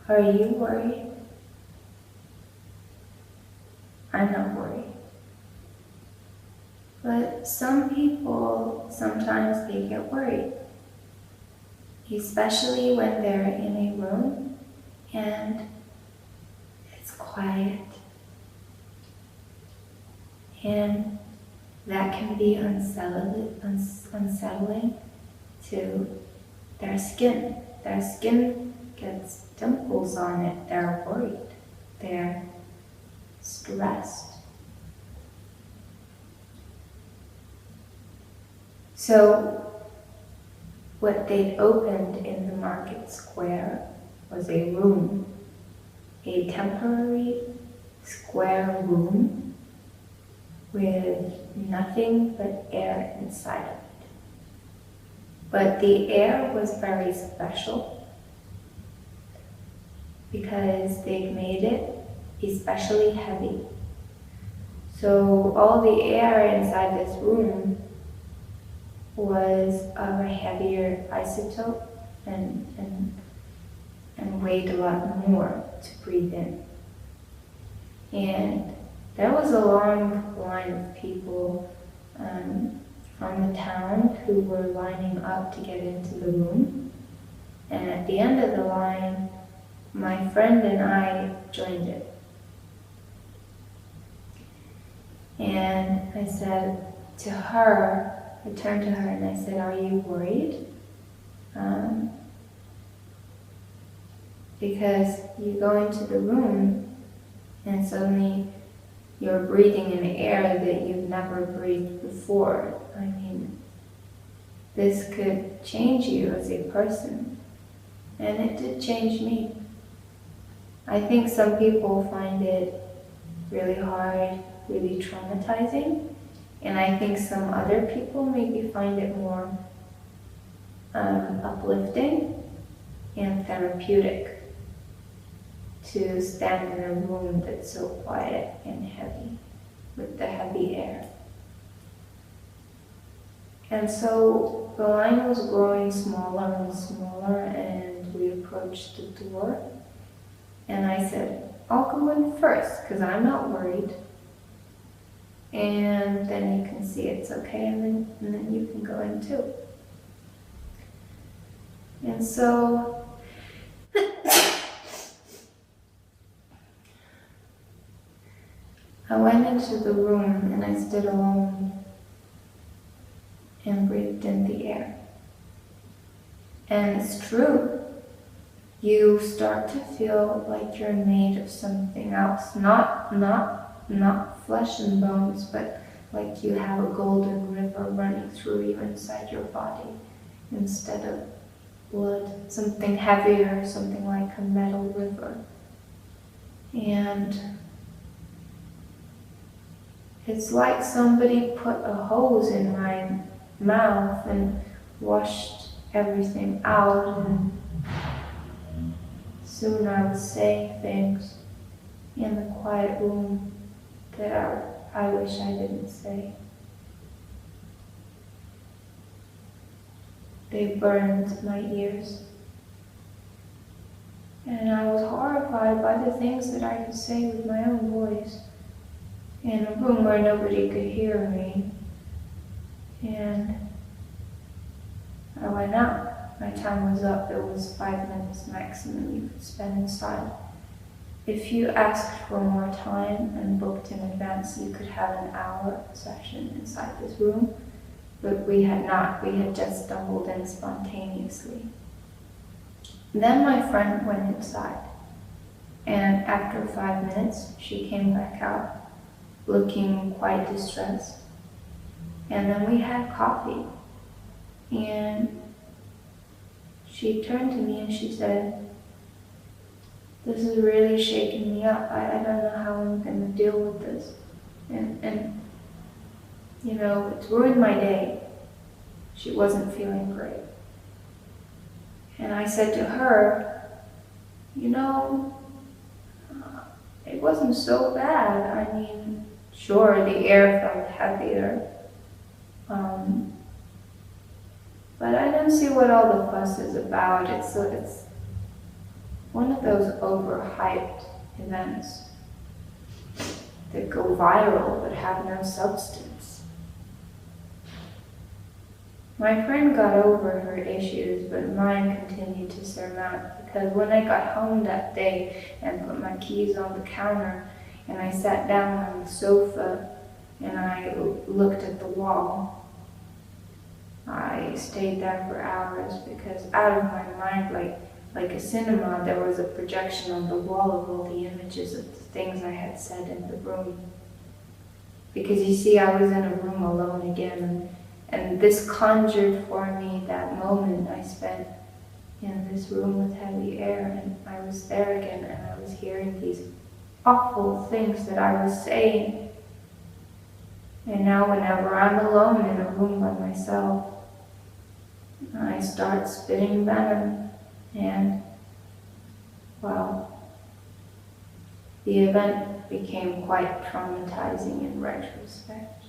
Are you worried? I'm not worried. But some people, sometimes they get worried, especially when they're in a room and it's quiet. And that can be unsettling to their skin. Their skin gets dimples on it. They're worried. They're stressed. So what they'd opened in the market square was a room, a temporary square room with nothing but air inside of it. But the air was very special because they made it especially heavy. So all the air inside this room was of a heavier isotope and weighed a lot more to breathe in. And there was a long line of people from the town who were lining up to get into the room. And at the end of the line, my friend and I joined it. And I said to her, I turned to her and I said, "Are you worried? Because you go into the room and suddenly you're breathing in air that you've never breathed before. I mean, this could change you as a person." And it did change me. I think some people find it really hard, really traumatizing. And I think some other people maybe find it more uplifting and therapeutic to stand in a room that's so quiet and heavy, with the heavy air. And so the line was growing smaller and smaller, and we approached the door. And I said, "I'll go in first, because I'm not worried. And then you can see it's okay, and then you can go in too." And so I went into the room and I stood alone and breathed in the air. And it's true. You start to feel like you're made of something else, not flesh and bones, but like you have a golden river running through you inside your body instead of blood, something heavier, something like a metal river. And it's like somebody put a hose in my mouth and washed everything out, and soon I was saying things in the quiet room that I wish I didn't say. They burned my ears. And I was horrified by the things that I could say with my own voice in a room where nobody could hear me. And I went out. My time was up. It was 5 minutes maximum you could spend inside. If you asked for more time and booked in advance, you could have an hour session inside this room. But we had not. We had just stumbled in spontaneously. Then my friend went inside. And after 5 minutes, she came back out, looking quite distressed. And then we had coffee. And she turned to me and she said, "This is really shaking me up. I don't know how I'm going to deal with this. And you know, it's ruined my day." She wasn't feeling great. And I said to her, "You know, it wasn't so bad. I mean, sure, the air felt heavier. But I don't see what all the fuss is about. It's one of those overhyped events that go viral but have no substance. My friend got over her issues, but mine continued to surmount, because when I got home that day and put my keys on the counter and I sat down on the sofa and I looked at the wall, I stayed there for hours, because out of my mind, like a cinema, there was a projection on the wall of all the images of the things I had said in the room. Because you see, I was in a room alone again, and this conjured for me that moment I spent in this room with heavy air, and I was there again, and I was hearing these awful things that I was saying. And now whenever I'm alone in a room by myself, I start spitting venom, and, well, the event became quite traumatizing in retrospect.